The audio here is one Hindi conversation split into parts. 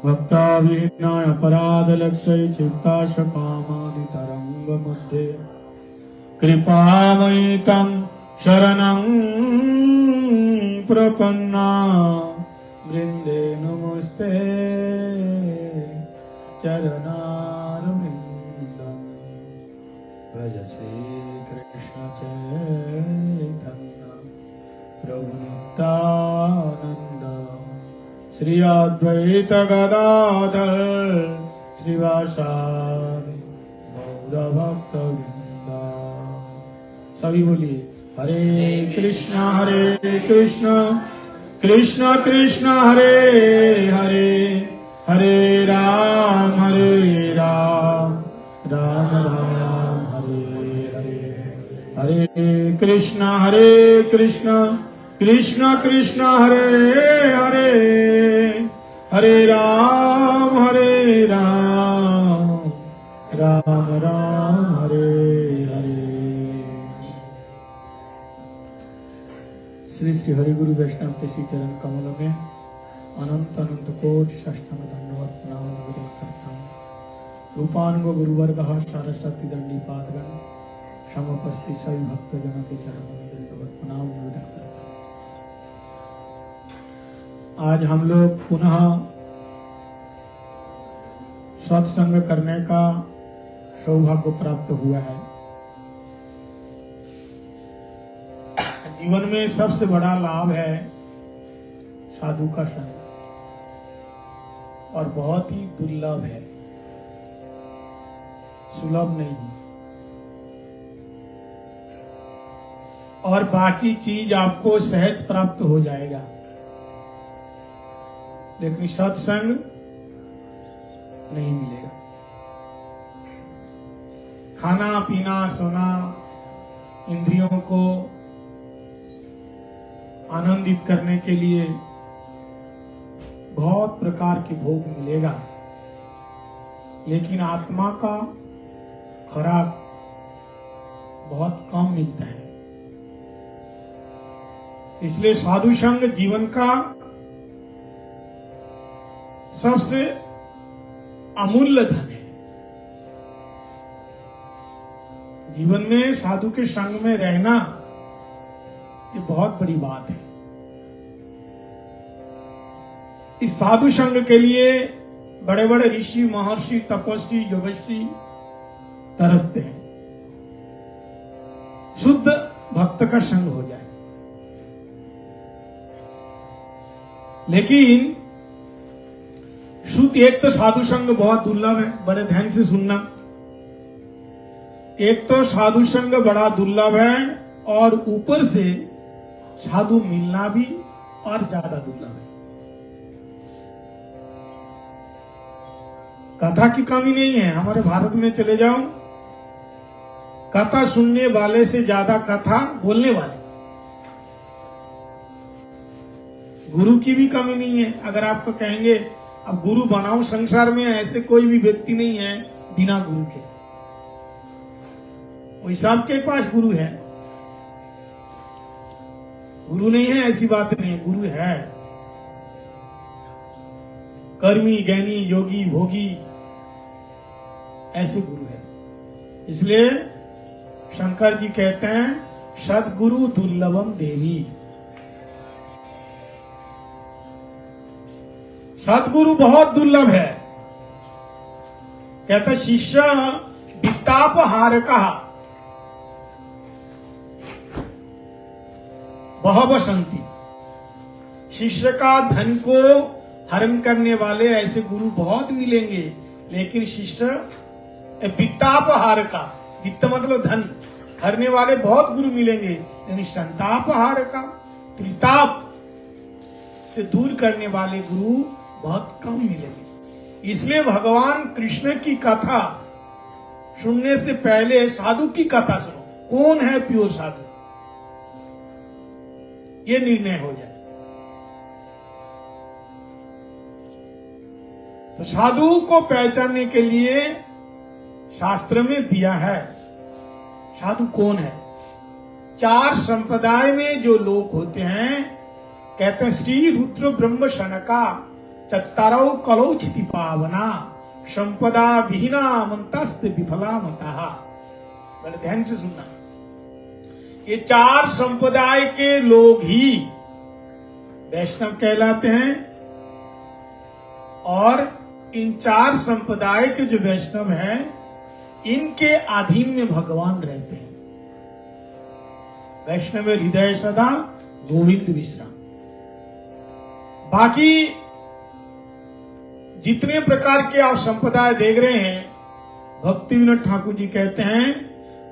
भक्ताविहीनाय अपराधलक्ष्यै चित्ताशकामादितरङ्गमध्ये कृपामयि तं शरणं प्रपन्ना वृन्दे नमस्ते चरणारविन्दं भज श्रीकृष्ण चैतन्य प्रभु नित्यानन्द श्री अद्वैत गदाधर श्रीवासादि गौर भक्तवृंद। सभी बोलिए हरे कृष्ण कृष्ण कृष्ण हरे हरे, हरे राम राम राम हरे हरे। हरे कृष्ण कृष्ण कृष्ण हरे हरे, हरे राम राम राम हरे हरे। श्री श्री हरि गुरु वैष्णव के श्री चरण कमलों में अनंत अनंत कोटि साष्टांग दंडवत प्रणाम निवेदन करता हूँ। रूपानुग गुरुवर्ग सारस्वती दंडी पादगण समोपस्थित सभी भक्तजनों के चरणों में दंडवत प्रणाम निवेदन करता हूँ। आज हम लोग पुनः सत्संग करने का सौभाग्य प्राप्त हुआ है। जीवन में सबसे बड़ा लाभ है साधु का संग और बहुत ही दुर्लभ है, सुलभ नहीं है। और बाकी चीज आपको सहज प्राप्त हो जाएगा, लेकिन सत्संग नहीं मिलेगा। खाना पीना सोना इंद्रियों को आनंदित करने के लिए बहुत प्रकार के भोग मिलेगा, लेकिन आत्मा का खुराक बहुत कम मिलता है। इसलिए साधु संग जीवन का सबसे अमूल्य धन है। जीवन में साधु के संग में रहना ये बहुत बड़ी बात है। इस साधु संग के लिए बड़े बड़े ऋषि महर्षि तपस्वी योगश्री तरसते हैं। शुद्ध भक्त का संग हो जाए, लेकिन शुद्ध एक तो साधु संग बहुत दुर्लभ है, बड़े ध्यान से सुनना। एक तो साधु संग बड़ा दुर्लभ है और ऊपर से साधु मिलना भी और ज्यादा दुर्लभ है। कथा की कमी नहीं है, हमारे भारत में चले जाओ, कथा सुनने वाले से ज्यादा कथा बोलने वाले। गुरु की भी कमी नहीं है। अगर आपको कहेंगे अब गुरु बनाओ, संसार में ऐसे कोई भी व्यक्ति नहीं है बिना गुरु के, वही सबके पास गुरु है। गुरु नहीं है ऐसी बात नहीं है, गुरु है। कर्मी ज्ञानी योगी भोगी ऐसे गुरु है। इसलिए शंकर जी कहते हैं सद्गुरु दुर्लभम देवी। सद्गुरु बहुत दुर्लभ है। कहता शिष्य वित्तापहार कहा बहुवसंति। शिष्य का धन को हरण करने वाले ऐसे गुरु बहुत मिलेंगे, लेकिन शिष्य वित्तापहार का, वित्त मतलब धन, हरने वाले बहुत गुरु मिलेंगे, लेकिन संतापहार का, त्रिताप से दूर करने वाले गुरु बहुत कम मिलेंगे। इसलिए भगवान कृष्ण की कथा सुनने से पहले साधु की कथा सुनो। कौन है प्योर साधु, ये निर्णय हो जाए। तो साधु को पहचानने के लिए शास्त्र में दिया है साधु कौन है। 4 संप्रदाय में जो लोग होते हैं, कहते हैं श्री रुद्र ब्रह्म शनका चत्तारौ कलौ क्षिति पावना संपदा विहीना मंतस्त विफला मता। बड़े ध्यान से सुनना, ये 4 संप्रदाय के लोग ही वैष्णव कहलाते हैं, और इन 4 संप्रदाय के जो वैष्णव हैं इनके अधीन में भगवान रहते हैं। वैष्णव हृदय सदा गोविंद विश्राम। बाकी जितने प्रकार के आप संप्रदाय देख रहे हैं, भक्ति विनोद ठाकुर जी कहते हैं,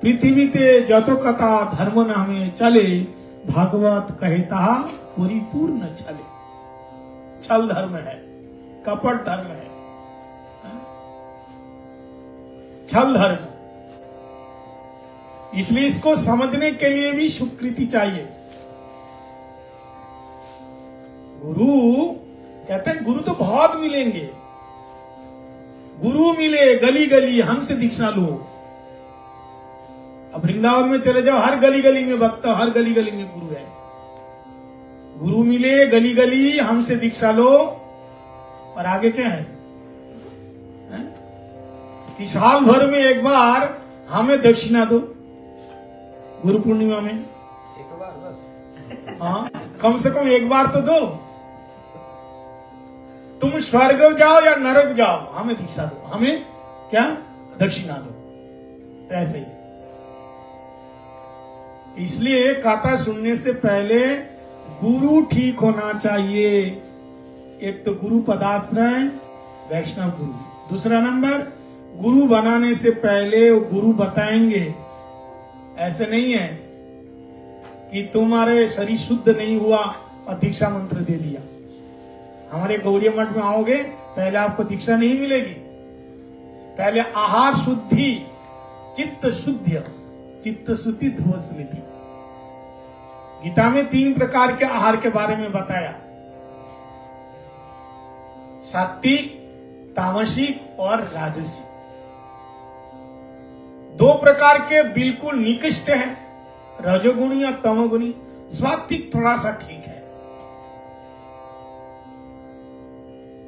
पृथ्वी ते जतो कथा धर्म नामे चले, भागवत कहता परिपूर्ण छले। छल धर्म है, कपट धर्म है, छल धर्म। इसलिए इसको समझने के लिए भी स्वीकृति चाहिए। गुरु कहते हैं, गुरु तो बहुत मिलेंगे, गुरु मिले गली गली हमसे दीक्षा लो। अब वृंदावन में चले जाओ, हर गली गली में भक्त, हर गली गली में गुरु है। गुरु मिले गली गली हमसे दीक्षा लो, और आगे क्या है कि साल भर में एक बार हमें दक्षिणा दो, गुरु पूर्णिमा में एक बार बस। हाँ, कम से कम एक बार तो दो। तुम स्वर्ग जाओ या नरक जाओ, हमें दीक्षा दो, हमें क्या दक्षिणा दो। तो ऐसे ही, इसलिए कथा सुनने से पहले गुरु ठीक होना चाहिए। एक तो गुरु पदाश्रय वैष्णव गुरु, दूसरा नंबर गुरु बनाने से पहले वो गुरु बताएंगे। ऐसे नहीं है कि तुम्हारे शरीर शुद्ध नहीं हुआ और दीक्षा मंत्र दे दिया। हमारे गौड़ीय मठ में आओगे, पहले आपको दीक्षा नहीं मिलेगी। पहले आहार शुद्धि, चित्त शुद्ध, चित्त शुद्धि ध्रुव स्मृति। गीता में 3 प्रकार के आहार के बारे में बताया, सात्विक, तामसिक और राजसिक। 2 प्रकार के बिल्कुल निकृष्ट है, रजोगुणी और तमोगुणी। सात्विक थोड़ा सा ठीक है,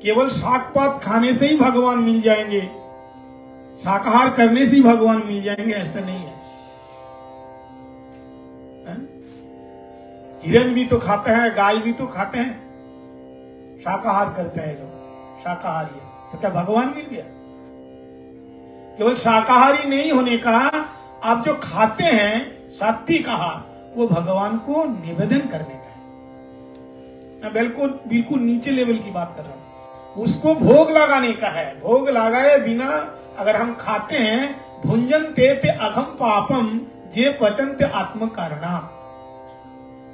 केवल शाक पात खाने से ही भगवान मिल जाएंगे, शाकाहार करने से ही भगवान मिल जाएंगे, ऐसा नहीं है। हिरण भी तो खाते हैं, गाय भी तो खाते हैं, शाकाहार करते हैं लोग, शाकाहारी है, तो क्या भगवान मिल गया? केवल शाकाहारी नहीं होने का, आप जो खाते हैं सात्विक आहार, वो भगवान को निवेदन करने का है। मैं बिल्कुल नीचे लेवल की बात कर रहा हूं, उसको भोग लगाने का है। भोग लगाए बिना अगर हम खाते हैं, भुंजन्ते ते अघम पापम जे पचन्ते आत्म कारणा।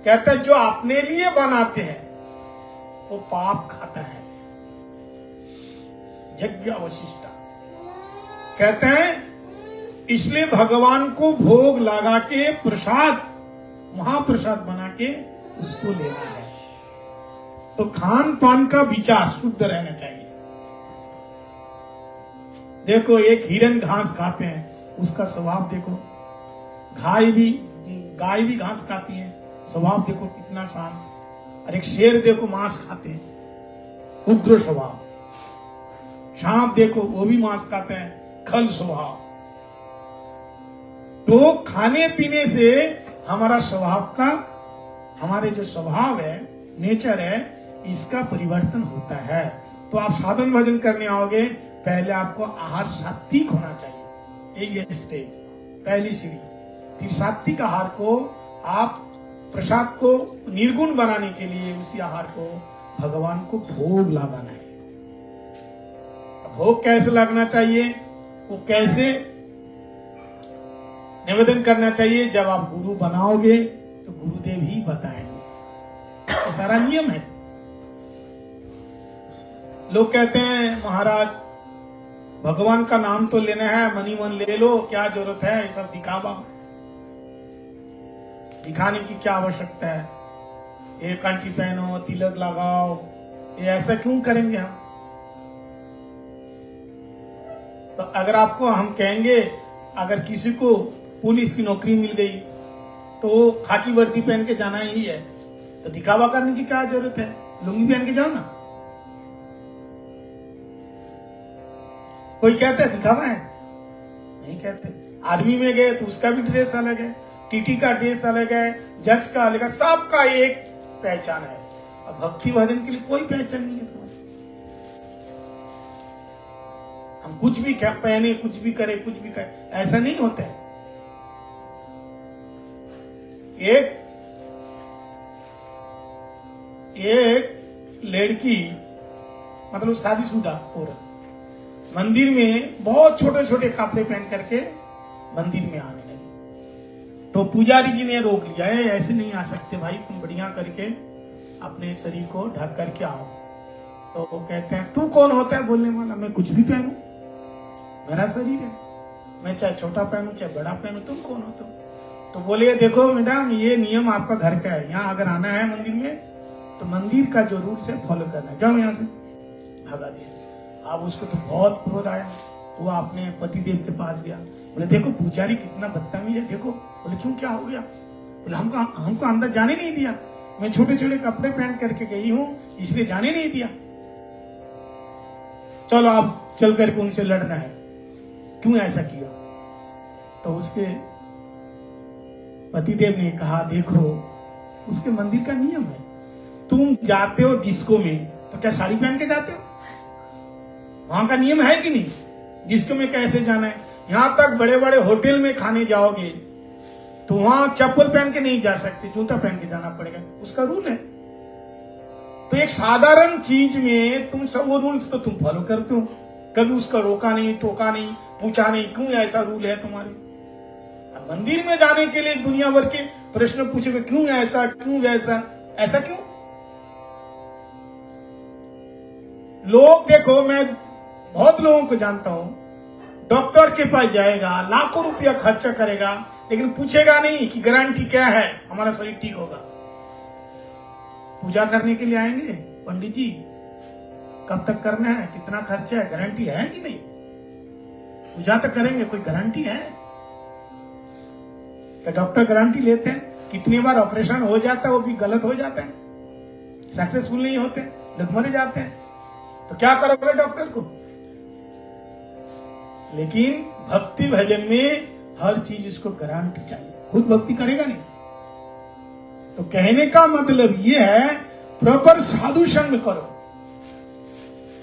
कहता है जो अपने लिए बनाते हैं वो पाप खाता है। यज्ञ अवशिष्टा कहते हैं, इसलिए भगवान को भोग लगा के प्रसाद, महाप्रसाद बना के उसको लेना है। तो खान पान का विचार शुद्ध रहना चाहिए। देखो, एक हिरन घास खाते हैं, उसका स्वभाव देखो। गाय भी घास खाती है, स्वभाव देखो कितना शांत। और एक शेर देखो मांस खाते हैं, उग्र स्वभाव। सांप देखो, वो भी मांस खाते हैं, खल स्वभाव। तो खाने पीने से हमारा स्वभाव का, हमारे जो स्वभाव है, नेचर है, इसका परिवर्तन होता है। तो आप साधन भजन करने आओगे, पहले आपको आहार सात्विक होना चाहिए। ये स्टेज, पहली सीढ़ी। फिर सात्विक आहार को आप प्रसाद को निर्गुण बनाने के लिए उसी आहार को भगवान को भोग लगाना है। भोग कैसे लगना चाहिए, वो कैसे निवेदन करना चाहिए, जब आप गुरु बनाओगे तो गुरुदेव ही बताएंगे। ये सारा नियम है। लोग कहते हैं महाराज भगवान का नाम तो लेना है, मनी मन ले लो, क्या जरूरत है, ये सब दिखावा, दिखाने की क्या आवश्यकता है, ये कंठी पहनो, तिलक लगाओ, ये ऐसा क्यों करेंगे हम? तो अगर आपको हम कहेंगे, अगर किसी को पुलिस की नौकरी मिल गई तो खाकी वर्दी पहन के जाना ही है, तो दिखावा करने की क्या जरूरत है? लुंगी पहन के जाओ ना। कोई कहता है दिखावा है? नहीं कहते। आर्मी में गए तो उसका भी ड्रेस अलग है, टीटी का ड्रेस अलग है, जज का अलग है, सबका एक पहचान है। अब भक्ति भजन के लिए कोई पहचान नहीं है तुम्हारी। हम कुछ भी पहने, कुछ भी करे, कुछ भी करे, ऐसा नहीं होता है। एक लड़की, मतलब शादीशुदा औरत, मंदिर में बहुत छोटे छोटे कपड़े पहन करके मंदिर में आने लगी। तो पुजारी जी ने रोक लिया, ऐसे नहीं आ सकते भाई, तुम बढ़िया करके अपने शरीर को ढक करके आओ। तो वो कहते हैं तू कौन होता है बोलने वाला? मैं कुछ भी पहनूं, मेरा शरीर है, मैं चाहे छोटा पहनूं चाहे बड़ा पहनूं, तुम कौन होते हो? तो बोले देखो मैडम, ये नियम आपका घर का है, यहाँ अगर आना है मंदिर में तो मंदिर का जो रूल्स है फॉलो करना है, जाओ यहाँ से। भगा दिया। अब उसको तो बहुत क्रोध आया, वो अपने पतिदेव के पास गया, बोले देखो पुजारी कितना बदतमीज है, देखो। बोले क्यों, क्या हो गया? बोले हमको अंदर जाने नहीं दिया, मैं छोटे छोटे कपड़े पहन करके गई हूँ इसलिए जाने नहीं दिया। चलो आप चल करके उनसे लड़ना है, क्यों ऐसा किया? तो उसके पतिदेव ने कहा देखो उसके मंदिर का नियम है, तुम जाते हो डिस्को में तो क्या साड़ी पहन के जाते हो? वहां का नियम है कि नहीं, डिस्को में कैसे जाना है? यहां तक बड़े बड़े होटल में खाने जाओगे तो वहां चप्पल पहन के नहीं जा सकते, जूता पहन के जाना पड़ेगा, उसका रूल है। तो एक साधारण चीज में तुम सब वो रूल्स तो तुम फॉलो करते हो, कभी उसका रोका नहीं, टोका नहीं, पूछा नहीं, क्यों ऐसा रूल है तुम्हारे? मंदिर में जाने के लिए दुनिया भर के प्रश्न पूछोगे, क्यों ऐसा, क्यों वैसा, ऐसा क्यों? लोग देखो, मैं बहुत लोगों को जानता हूं, डॉक्टर के पास जाएगा, लाखों रुपया खर्चा करेगा, लेकिन पूछेगा नहीं कि गारंटी क्या है हमारा शरीर ठीक होगा। पूजा करने के लिए आएंगे, पंडित जी कब तक करना है, कितना खर्चा है, गारंटी है कि नहीं? पूजा तो करेंगे, कोई गारंटी है? क्या डॉक्टर गारंटी लेते हैं? कितनी बार ऑपरेशन हो जाता है, वो भी गलत हो जाता है, सक्सेसफुल नहीं होते, लोग मर जाते हैं। तो क्या करोगे डॉक्टर को? लेकिन भक्ति भजन में हर चीज उसको गारंटी चाहिए, खुद भक्ति करेगा नहीं। तो कहने का मतलब ये है प्रॉपर साधु संग करो,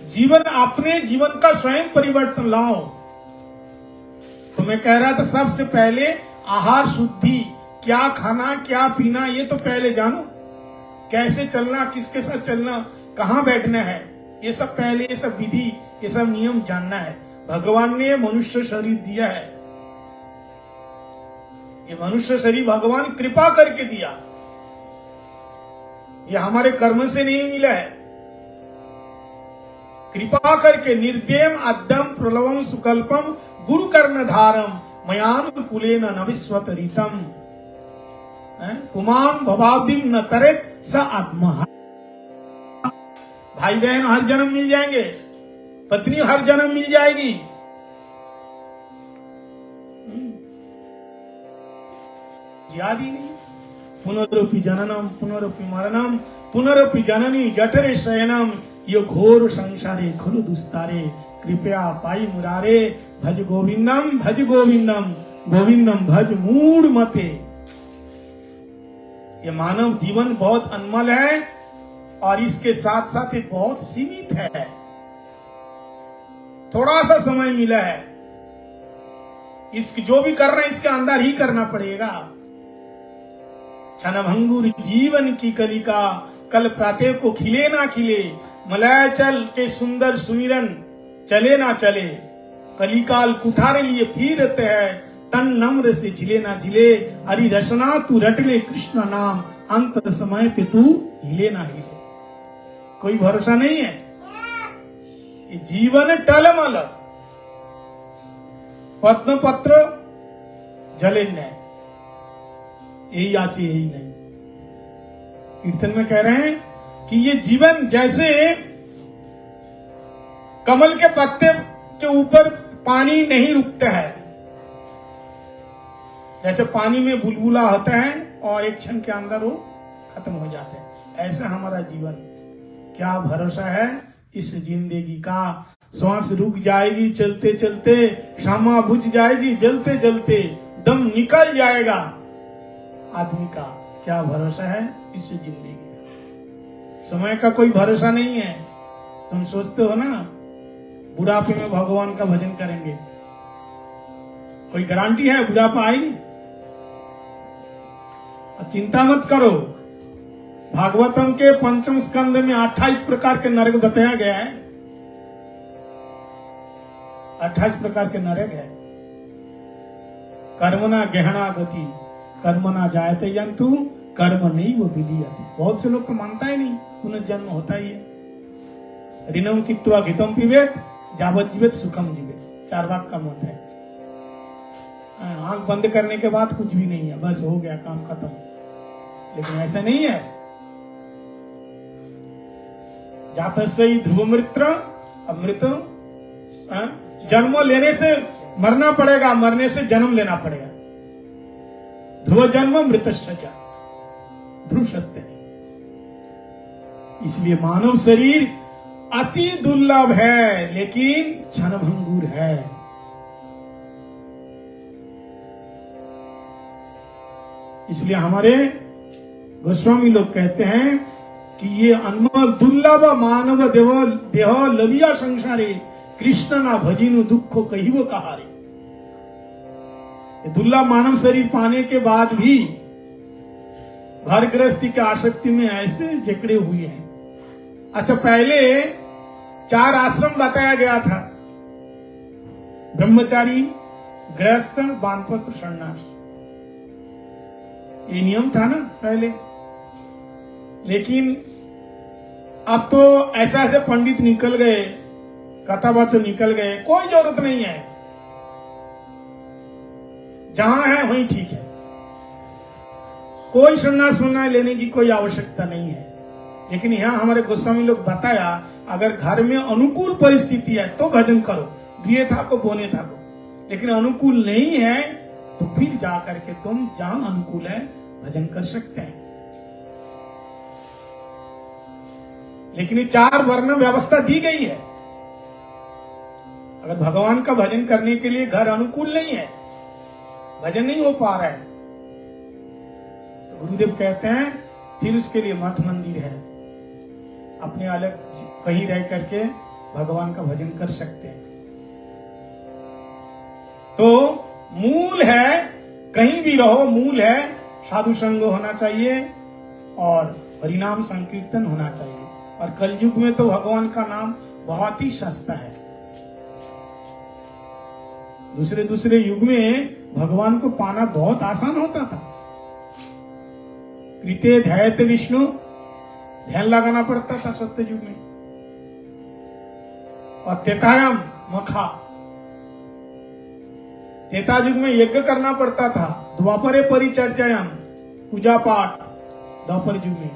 जीवन अपने जीवन का स्वयं परिवर्तन लाओ। तो मैं कह रहा था सबसे पहले आहार शुद्धि, क्या खाना क्या पीना ये तो पहले जानो, कैसे चलना, किसके साथ चलना, कहां बैठना है, ये सब पहले, ये सब विधि, ये सब नियम जानना है। भगवान ने मनुष्य शरीर दिया है, ये मनुष्य शरीर भगवान कृपा करके दिया, ये हमारे कर्म से नहीं मिला है, कृपा करके। निर्देम अद्यम प्रलवम सुकल्पम गुरु कर्णधारम मयानुकूलेन नविस्वत रीतम पुमाम भवाब्दिम न तरेत स आत्मा। भाई बहन हर जन्म मिल जाएंगे, पत्नी हर जन्म मिल जाएगी, जियादी नहीं। पुनरुपि जननम पुनरुपि मरणम पुनरुपि जननी जठरे शयनम यो घोर संसारे खलु दुस्तारे कृपया पाई मुरारे भज गोविंदम गोविंदम भज मूढ़ मते। ये मानव जीवन बहुत अनमोल है और इसके साथ साथ ये बहुत सीमित है, थोड़ा सा समय मिला है, इसकी जो भी करना है इसके अंदर ही करना पड़ेगा। क्षणभंगुर जीवन की कलिका कल प्रातः को खिले ना खिले, मलयाचल के सुंदर सुमिरन चले ना चले, कलिकाल कुठारे लिए फिरते हैं, तन नम्र से झिले ना झिले, हरि रसना तू रट ले कृष्ण नाम, अंत समय पे तू हिले ना हिले। कोई भरोसा नहीं है, ये जीवन टलमल, पद्म पत्र जले न, यही आचे यही नहीं। कीर्तन में कह रहे हैं कि ये जीवन जैसे कमल के पत्ते के ऊपर पानी नहीं रुकता है, जैसे पानी में बुलबुला होता है और एक क्षण के अंदर वो खत्म हो जाता है, ऐसा हमारा जीवन। क्या भरोसा है इस जिंदगी का, श्वास रुक जाएगी चलते चलते, शामा बुझ जाएगी जलते जलते, दम निकल जाएगा। आदमी का क्या भरोसा है इस जिंदगी का? समय का कोई भरोसा नहीं है। तुम सोचते हो ना बुढ़ापे में भगवान का भजन करेंगे, कोई गारंटी है बुढ़ापा आएगी? चिंता मत करो। भागवतम के 5म स्कंद में 28 प्रकार के नरक बताया गया है। 28 प्रकार के नरक है। कर्मना गहना गति, कर्मना जायते जंतु, कर्म नहीं वो विलीयते। बहुत से लोग तो मानता ही नहीं पुनर्जन्म होता ही है। ऋणम कित्वा घितम पिबेत, जावत जीवेत सुखम जीवेत, चारवाक का मत है। आंख बंद करने के बाद कुछ भी नहीं है, बस हो गया काम खत्म। लेकिन ऐसा नहीं है। जातस्य ही ध्रुव मृत्र, अमृत, जन्म लेने से मरना पड़ेगा, मरने से जन्म लेना पड़ेगा। ध्रुव जन्म मृतश्च, ध्रुव सत्य है। इसलिए मानव शरीर अति दुर्लभ है, लेकिन क्षणभंगुर है। इसलिए हमारे गोस्वामी लोग कहते हैं कि ये अनमोल दुर्लभ मानव देह लविया संसारे, कृष्ण ना भजिनु दुखो कही वो कहारे। दुर्लभ मानव शरीर पाने के बाद भी घर गृहस्थी के आसक्ति में ऐसे जकड़े हुए हैं। अच्छा, पहले 4 आश्रम बताया गया था, ब्रह्मचारी, गृहस्थ, वानप्रस्थ, सन्यास। ये नियम था ना पहले। लेकिन अब तो ऐसे ऐसे पंडित निकल गए, कथावाचक निकल गए, कोई जरूरत नहीं है। जहां है वहीं ठीक है, कोई संन्यास लेने की कोई आवश्यकता नहीं है। लेकिन यहां हमारे गोस्वामी लोग बताया, अगर घर में अनुकूल परिस्थिति है तो भजन करो, दिए था को बोने था को। लेकिन अनुकूल नहीं है तो फिर जाकर के तुम जहां अनुकूल है भजन कर सकते हैं। लेकिन ये 4 वर्ण व्यवस्था दी गई है। अगर भगवान का भजन करने के लिए घर अनुकूल नहीं है, भजन नहीं हो पा रहा है, तो गुरुदेव कहते हैं फिर उसके लिए मठ मंदिर है, अपने अलग कहीं रह करके भगवान का भजन कर सकते हैं। तो मूल है, कहीं भी रहो मूल है, साधु संग होना चाहिए और हरिनाम संकीर्तन होना चाहिए। और कलयुग में तो भगवान का नाम बहुत ही सस्ता है। दूसरे युग में भगवान को पाना बहुत आसान होता था। कृते ध्यायते विष्णु, ध्यान लगाना पड़ता था सत्य युग में। और तेतायम मखा, त्रेता युग में यज्ञ करना पड़ता था। द्वापरे परिचर्याम, पूजा पाठ द्वापर युग में।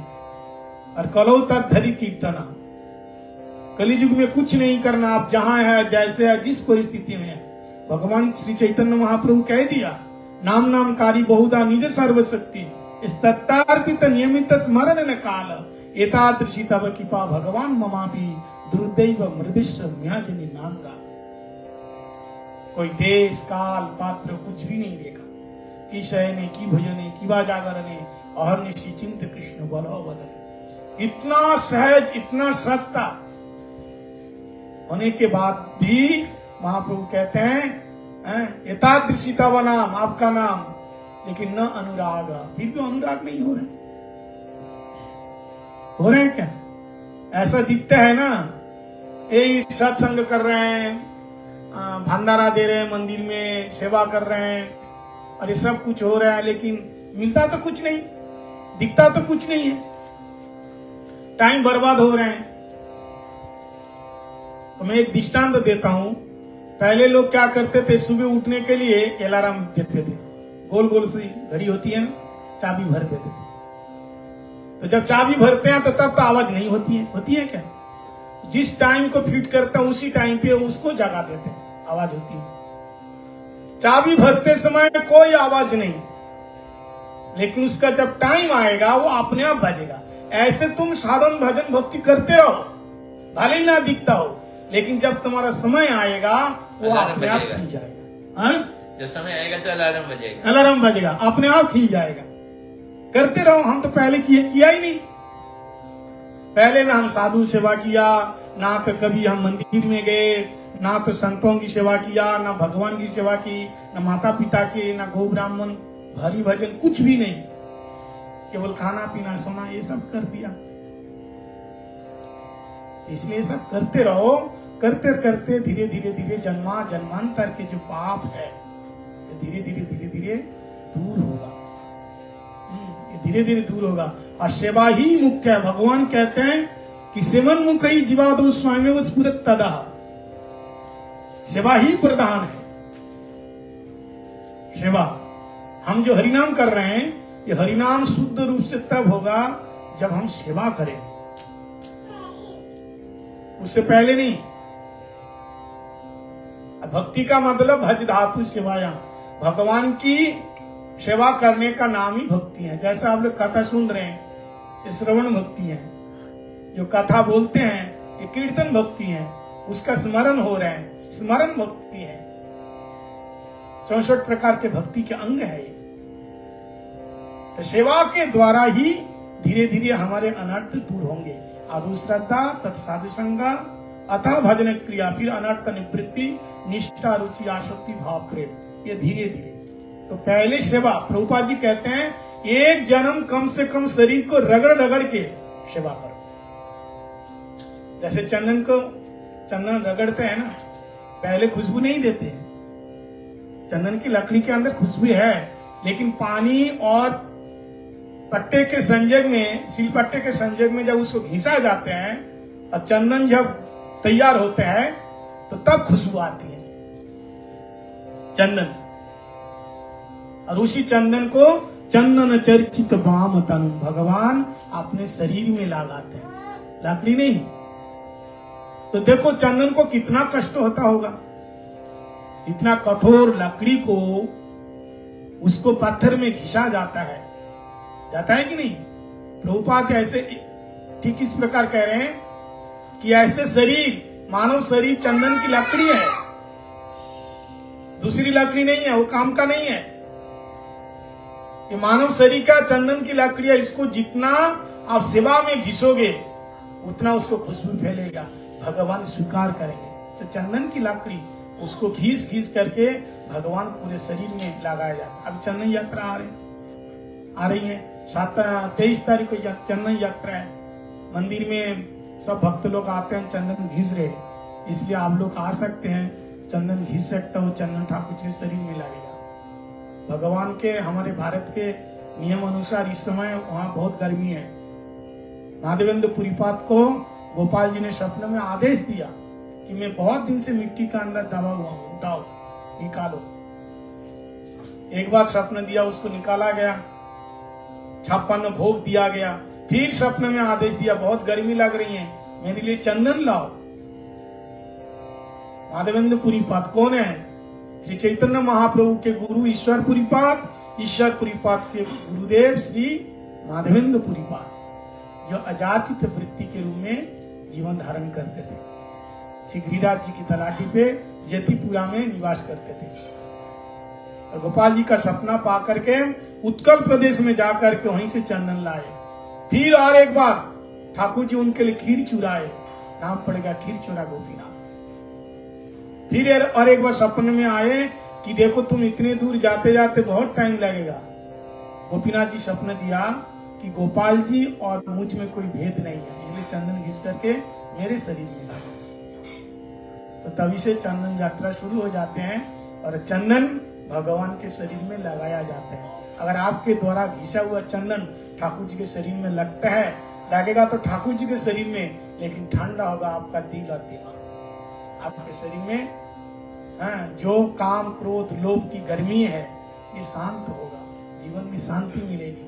और कलौ तद्धरि कीर्तना, कली युग में कुछ नहीं करना, आप जहां है जैसे है जिस परिस्थिति में है। भगवान श्री चैतन्य महाप्रभु कह दिया, नाम नामकारी बहुधा निज सर्वशक्ति, स्तत्तार्पित नियमित स्मरण न काल, एतादृशी तव कृपा भगवान ममापि दुर्दैव मृदिष्ट म्याजनी नामगा। कोई देश काल पात्र कुछ भी नहीं देखा, की शयने की भजने की जागरणे अहर्निशि चिंत कृष्ण बलो बदन। इतना सहज, इतना सस्ता होने के बाद भी महाप्रभु कहते हैं एतादृशी तव नाम, आपका नाम, लेकिन न अनुराग। फिर भी अनुराग नहीं हो रहे हैं क्या? ऐसा दिखता है ना, ये सत्संग कर रहे हैं, भंडारा दे रहे हैं, मंदिर में सेवा कर रहे हैं, और ये सब कुछ हो रहा है, लेकिन मिलता तो कुछ नहीं, दिखता तो कुछ नहीं है, टाइम बर्बाद हो रहे हैं। तो मैं एक दृष्टांत देता हूं। पहले लोग क्या करते थे, सुबह उठने के लिए अलार्म देते थे, गोल गोल सी घड़ी होती है ना, चाबी भर देते थे। तो जब चाबी भरते हैं तो तब तो आवाज नहीं होती है क्या? जिस टाइम को फिट करता है उसी टाइम पे उसको जगा देते हैं, आवाज होती है। चाबी भरते समय कोई आवाज नहीं, लेकिन उसका जब टाइम आएगा वो अपने आप बजेगा। ऐसे तुम साधन भजन भक्ति करते रहो, भले ही ना दिखता हो, लेकिन जब तुम्हारा समय आएगा वो अलार्म अपने आप बजेगा। खिल जाएगा। हाँ? जब समय आएगा तो अलार्म बजेगा। अलार्म बजेगा, अपने आप खिल जाएगा। करते रहो। हम तो पहले किया ही नहीं। पहले ना हम साधु सेवा किया, ना तो कभी हम मंदिर में गए, ना तो संतों की सेवा किया, ना भगवान की सेवा की, ना माता पिता की, ना गौ ब्राह्मण, हरि भजन, कुछ भी नहीं। केवल खाना पीना सोना ये सब कर दिया। इसलिए सब करते रहो। करते करते धीरे धीरे धीरे जन्मांतर के जो पाप है धीरे धीरे दूर होगा। धीरे धीरे दूर होगा। और सेवा ही मुख्य है। भगवान कहते हैं कि सेवन मुख ही जीवादो स्वामी स्फुरत तदा। सेवा ही प्रधान है। सेवा, हम जो हरिनाम कर रहे हैं, ये हरिनाम शुद्ध रूप से तब होगा जब हम सेवा करें, उससे पहले नहीं। भक्ति का मतलब भज धातु सेवाया, भगवान की सेवा करने का नाम ही भक्ति है। जैसा आप लोग कथा सुन रहे हैं, ये श्रवण भक्ति है। जो कथा बोलते हैं ये कीर्तन भक्ति है। उसका स्मरण हो रहा है, स्मरण भक्ति है। 64 प्रकार के भक्ति के अंग है ये। तो सेवा के द्वारा ही धीरे धीरे हमारे अनर्थ दूर होंगे। आदु श्रद्धा तत्साधु संगा अतः भजन क्रिया, फिर अनर्थ निवृत्ति, निष्ठा, रुचि, आसक्ति, भाव, प्रेम। ये धीरे धीरे। तो पहले सेवा, प्रभुपाद जी कहते हैं एक जन्म कम से कम शरीर को रगड़ रगड़ के सेवा करो। जैसे चंदन रगड़ते हैं ना, पहले खुशबू नहीं देते। चंदन की लकड़ी के अंदर खुशबू है, लेकिन पानी और पट्टे के संजग में, सिलपट्टे के संजग में जब उसको घिसा जाते हैं और चंदन जब तैयार होते हैं तो तब खुशबू आती है चंदन। और उसी चंदन को चंदन चर्चित वाम तनु, भगवान अपने शरीर में लगाते हैं, लकड़ी नहीं। तो देखो चंदन को कितना कष्ट होता होगा। इतना कठोर लकड़ी को उसको पत्थर में घिसा जाता है कि नहीं। प्रभुपाद ऐसे ठीक इस प्रकार कह रहे हैं कि ऐसे शरीर, मानव शरीर चंदन की लकड़ी है, दूसरी लकड़ी नहीं है, वो काम का नहीं है। ये मानव शरीर का चंदन की लकड़ी है। इसको जितना आप सेवा में घिसोगे उतना उसको खुशबू फैलेगा, भगवान स्वीकार करेंगे। तो चंदन की लकड़ी उसको घिस करके भगवान पूरे शरीर में लगाया जाता है। अब चंदन यात्रा आ रही है 23 तारीख को चंदन यात्रा है। मंदिर में सब भक्त लोग आते हैं, चंदन घिस रहे, इसलिए आप लोग आ सकते हैं, चंदन घिस सकते हो, चंदन ठाकुर के शरीर में लगेगा। भगवान के, हमारे भारत के नियम अनुसार इस समय वहां बहुत गर्मी है। माधवेंद्र पुरीपाद को गोपाल जी ने सपने में आदेश दिया कि मैं बहुत दिन से मिट्टी का अंदर दबा हुआ हूं, उठाओ निकालो। एक बार सपने दिया, उसको निकाला गया, 56 भोग दिया गया। फिर सपने में आदेश दिया, बहुत गर्मी लग रही है, मेरे लिए चंदन लाओ। माधवेंद्र पुरीपाद कौन है? श्री चैतन्य महाप्रभु के गुरु ईश्वर पुरीपाद, ईश्वर पुरीपाद के गुरुदेव श्री माधवेंद्र पुरीपाद, जो अजाचित वृत्ति के रूप में जीवन धारण करते थे। श्री गिरिराज जी की तलाटी पे जतिपुरा में निवास करते थे। और गोपाल जी का सपना पा करके उत्कल प्रदेश में जाकर के वहीं से चंदन लाए। फिर और एक बार ठाकुर जी उनके लिए खीर चुराए, नाम पड़ेगा खीर चुरा गोपीनाथ। फिर और एक बार सपने में आए कि देखो तुम इतने दूर जाते जाते बहुत टाइम लगेगा। गोपीनाथ जी सपने दिया कि गोपाल जी और मुझ में कोई भेद नहीं है, इसलिए चंदन घिस करके मेरे शरीर में लगा। तो तभी से चंदन यात्रा शुरू हो जाते हैं और चंदन भगवान के शरीर में लगाया जाता है। अगर आपके द्वारा घिसा हुआ चंदन ठाकुर जी के शरीर में लगता है, लगेगा तो ठाकुर जी के शरीर में, लेकिन ठंडा होगा आपका दिल और दिमाग। आपके शरीर में जो काम क्रोध लोभ की गर्मी है ये शांत होगा, जीवन में शांति मिलेगी।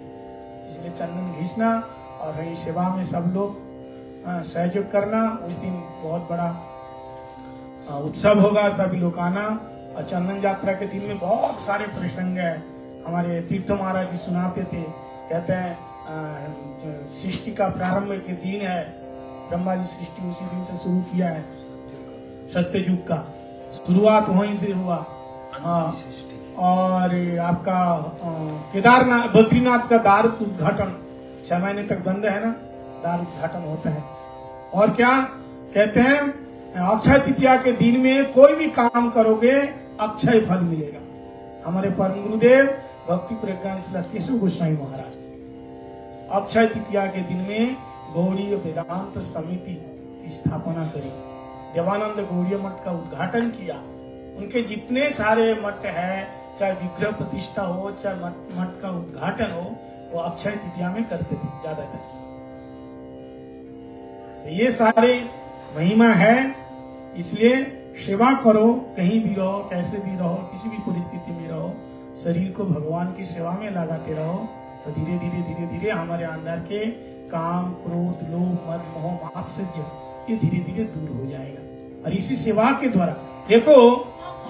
इसलिए चंदन घिसना और वही सेवा में सब लोग सहयोग करना। उस दिन बहुत बड़ा उत्सव होगा, सभी लोग आना। और चंदन यात्रा के दिन में बहुत सारे प्रसंग है। हमारे तीर्थ महाराज जी सुनाते थे, कहते हैं सृष्टि का प्रारंभ के दिन है, ब्रह्मा जी सृष्टि उसी दिन से शुरू किया है। सत्ययुग का शुरुआत वहीं से हुआ। हाँ, और आपका केदारनाथ बद्रीनाथ का द्वार उद्घाटन 6 महीने तक बंद है ना, द्वार उद्घाटन होता है। और क्या कहते हैं, अक्षय तृतीया के दिन में कोई भी काम करोगे अक्षय फल मिलेगा। हमारे परम गुरुदेव भक्ति प्रज्ञान श्री केशव गोस्वामी महाराज अक्षय तृतीया के दिन में गौड़ीय वेदांत समिति की स्थापना करी, देवानंद गौड़ीय मठ का उद्घाटन किया। उनके जितने सारे मठ है, चाहे विग्रह प्रतिष्ठा हो, चाहे मठ का उद्घाटन हो, वो अक्षय तृतीया में करते थे ज्यादातर। ये सारे महिमा है, इसलिए सेवा करो, कहीं भी रहो, कैसे भी रहो, किसी भी परिस्थिति में रहो, शरीर को भगवान की सेवा में लगाते रहो, तो धीरे धीरे हमारे अंदर के काम, क्रोध, लोभ, मद, मोह, मात्सर्य ये धीरे धीरे दूर हो जाएगा। और इसी सेवा के द्वारा देखो,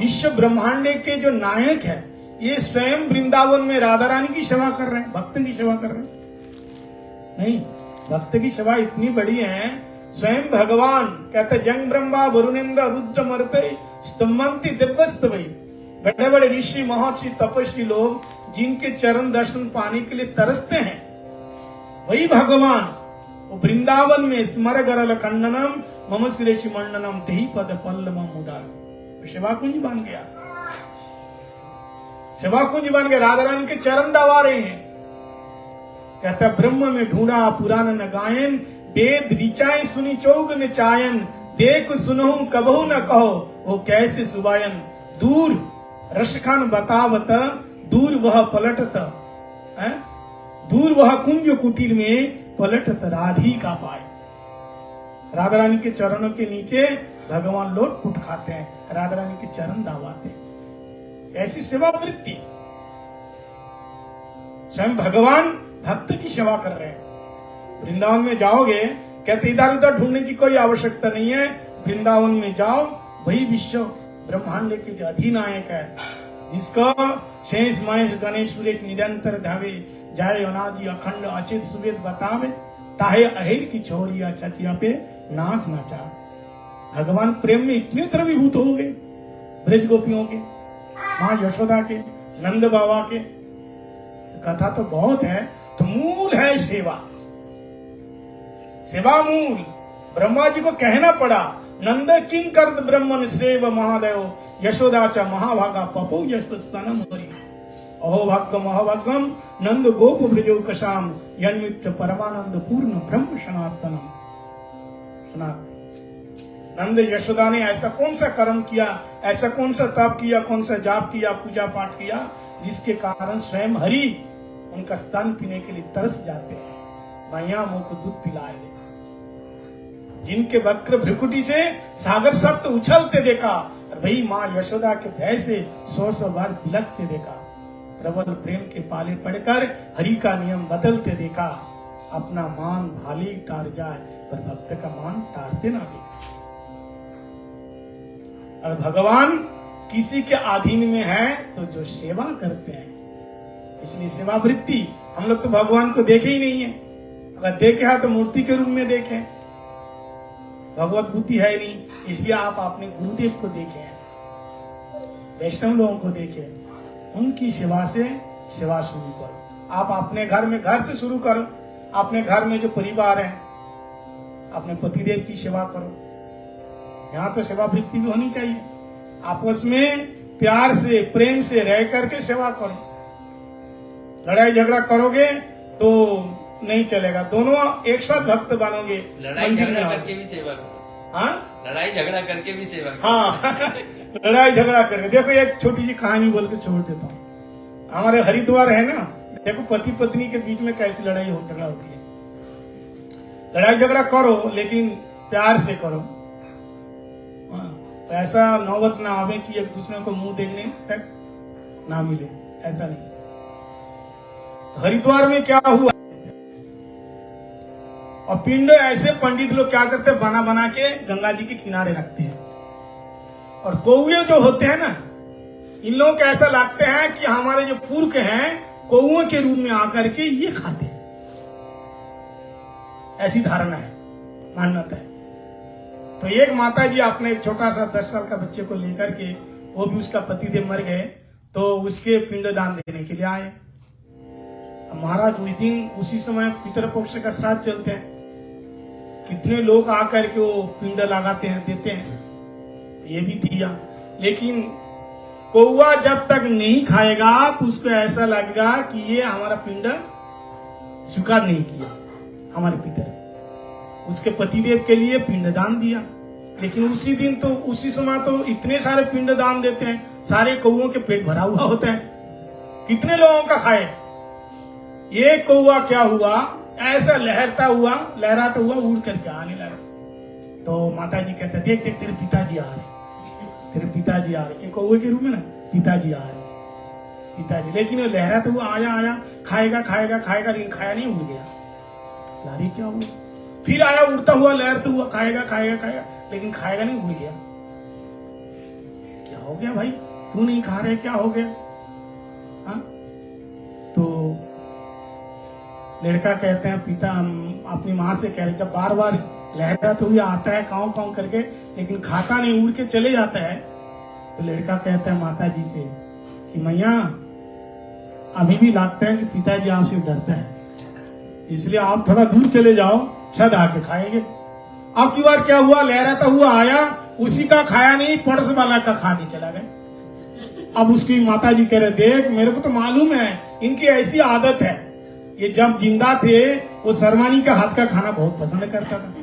विश्व ब्रह्मांड के जो नायक है, ये स्वयं वृंदावन में राधा रानी की सेवा कर रहे हैं, भक्त की सेवा कर रहे हैं। नहीं, भक्त की सेवा इतनी बड़ी है, स्वयं भगवान कहते जंग ब्रह्मा वरुणेन्द्र रुद्र मरते स्तंभंति दिव्यस्तवै, बड़े बड़े ऋषि महर्षि तपस्वी लोग जिनके चरण दर्शन पाने के लिए तरसते हैं, वही भगवान वो वृंदावन में स्मर गरल खंडनम मम श्रेष्ठ मंडनम तेहि पद पल्लवम उदार, सेवा कुंज बन गया, सेवा कुंज बन गया। राधा रानी के चरण दबा रहे हैं। कहता ब्रह्म में ढूंढा पुराण न गायन, वेद ऋचाएं सुनी चौग न चायन, देख सुनहु कबहु न कहो वो कैसे सुबायन, दूर रसखान बतावत दूर वह पलटत, दूर वह कुंज कुटीर में पलटत राधिका पाए। राधा रानी के चरणों के नीचे भगवान लोट पुट खाते हैं, राधा रानी के चरण दबाते हैं। ऐसी सेवा वृत्ति, स्वयं भगवान भक्त की सेवा कर रहे हैं। वृंदावन में जाओगे, कहते इधर उधर ढूंढने की कोई आवश्यकता नहीं है, वृंदावन में जाओ, वही विश्व ब्रह्मांड के जो अधिनायक है, जिसका शेष महेश गणेश सुरेश निरंतर धावे, जाए अनादि अखंड अचित सुवेद बतावे, ताहे अहिर की छोरिया चचिया पे नाच नाचा। भगवान प्रेम में इतने द्रवीभूत हो गए, ब्रज गोपियों के, माँ यशोदा के, नंद बाबा के। कथा तो बहुत है, तो मूल है सेवा, सेवा मूल। ब्रह्मा जी को कहना पड़ा, नंद किंग कर ब्रह्मन श्रेव महादेव, यशोदा च महाभागा पपो यशस्तनम हरि, अहोभाग्यम अहोभाग्यम नंद गोप ब्रजो कशाम, यन्मित्र परमानंद पूर्ण ब्रह्म सनातनम। नंद यशोदा ने ऐसा कौन सा कर्म किया, ऐसा कौन सा तप किया, कौन सा जाप किया, पूजा पाठ किया, जिसके कारण स्वयं हरि उनका स्तन पीने के लिए तरस जाते हैं। मैया मुंह को दूध पिलाए दे, जिनके वक्र भ्रुकुटी से सागर सप्त उछलते देखा, और वही माँ यशोदा के भय से 100 बार बिलकते देखा। प्रबल प्रेम के पाले पड़कर हरि का नियम बदलते देखा। अपना मान भाली टार जाए, पर भक्त का मान टारते ना देखा। और भगवान किसी के अधीन में है तो जो सेवा करते हैं, इसलिए सेवा वृत्ति। हम लोग तो भगवान को देखे ही नहीं है, अगर देखे है तो मूर्ति के रूप में देखे, भगवत बुद्धि है नहीं, इसलिए आप अपने गुरुदेव को देखे हैं, वैष्णव लोगों को देखे, उनकी सेवा से सेवा शुरू करो। आप अपने घर में, घर से शुरू करो, अपने घर में जो परिवार है, अपने पतिदेव की सेवा करो। यहाँ तो सेवा वृत्ति भी होनी चाहिए, आपस में प्यार से प्रेम से रह करके सेवा करो। लड़ाई झगड़ा करोगे तो नहीं चलेगा, दोनों एक साथ भक्त बनोगे। लड़ाई झगड़ा करके भी सेवा करो। हाँ, लड़ाई झगड़ा करके भी सेवा करो। हाँ लड़ाई झगड़ा करके। देखो एक छोटी सी कहानी बोल के छोड़ देता हूँ। हमारे हरिद्वार है ना, देखो पति पत्नी के बीच में कैसी लड़ाई झगड़ा होती है। लड़ाई झगड़ा करो लेकिन प्यार से करो। तो ऐसा नौबत ना आवे कि एक दूसरे को मुंह देखने तक ना मिले, ऐसा नहीं। हरिद्वार में क्या हुआ, और पिंड ऐसे पंडित लोग क्या करते हैं, बना बना के गंगा जी के किनारे रखते हैं। और कौवे जो होते हैं ना, इन लोगों को ऐसा लगते हैं कि हमारे जो पुरख हैं कौओं के रूप में आकर के ये खाते हैं, ऐसी धारणा है, मान्यता है। तो एक माता जी आपने एक छोटा सा 10 साल का बच्चे को लेकर के, वो भी उसका पतिदेव मर गए, तो उसके पिंडदान देने के लिए आए। महाराज उस दिन उसी समय पितृपक्ष का श्राद्ध चलते हैं, कितने लोग आकर के वो पिंड लगाते हैं, देते हैं, ये भी दिया। लेकिन कौवा जब तक नहीं खाएगा तो उसको ऐसा लगेगा कि ये हमारा पिंड स्वीकार नहीं किया हमारे पितर। उसके पतिदेव के लिए पिंडदान दिया, लेकिन उसी दिन तो उसी समय तो इतने सारे पिंडदान देते हैं, सारे कौवों के पेट भरा हुआ होता है, कितने लोगों का खाए। ये कौवा क्या हुआ, ऐसा लहराता हुआ उड़ करके आने लगा। तो माता जी कहते देख देख तेरे पिताजी आ रहे, तेरे पिताजी आ रहे, कौवे के रूप में ना पिताजी आ रहे, पिताजी। लेकिन वो लहराता हुआ आया खाएगा खाएगा खाएगा, लेकिन खाया नहीं, उड़ गया। लारी क्या हुआ, फिर आया उड़ता हुआ लहरता हुआ, खाएगा खाएगा खाएगा, लेकिन खाएगा नहीं, उड़ गया। क्या हो गया भाई, क्यों नहीं खा रहे, क्या हो गया? हाँ? तो लड़का कहते हैं पिता अपनी माँ से कह रहे, जब बार बार लहराते हुए आता है काऊ काऊ करके, लेकिन खाता नहीं, उड़ के चले जाता है, तो लड़का कहता है माता जी से कि मैया अभी भी लगता है कि पिताजी आपसे डरता है, इसलिए आप थोड़ा दूर चले जाओ, शायद आके खाएंगे। अब की बार क्या हुआ, लहराता हुआ आया, उसी का खाया नहीं, पड़ोस वाला का खा के चला गया। अब उसकी माता जी कह रहे देख मेरे को तो मालूम है इनकी ऐसी आदत है, ये जब जिंदा थे वो शर्मानी का हाथ का खाना बहुत पसंद करता था,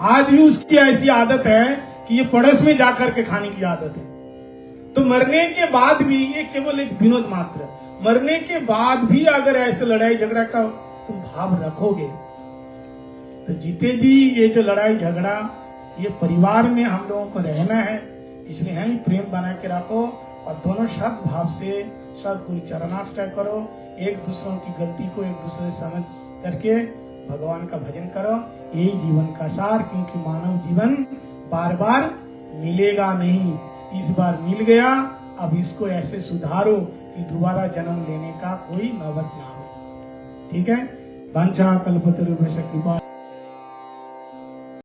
आज भी उसकी ऐसी आदत है कि ये पड़ोस में जाकर के खाने की आदत है। तो मरने के बाद भी, ये केवल एक विनोद मात्र, मरने के बाद भी अगर ऐसे लड़ाई झगड़ा का तुम भाव रखोगे तो जीते जी ये जो लड़ाई झगड़ा, ये परिवार में हम लोगों को रहना है, इसलिए हम प्रेम बना के रखो और दोनों सद भाव से सदगुरु चरणाश्रय करो, एक दूसरों की गलती को एक दूसरे समझ करके भगवान का भजन करो, यही जीवन का सार। क्योंकि मानव जीवन बार बार मिलेगा नहीं, इस बार मिल गया, अब इसको ऐसे सुधारो कि दोबारा जन्म लेने का कोई नौबत ना हो। ठीक है, वंशा कल्पतरुभ्यश्च कृपा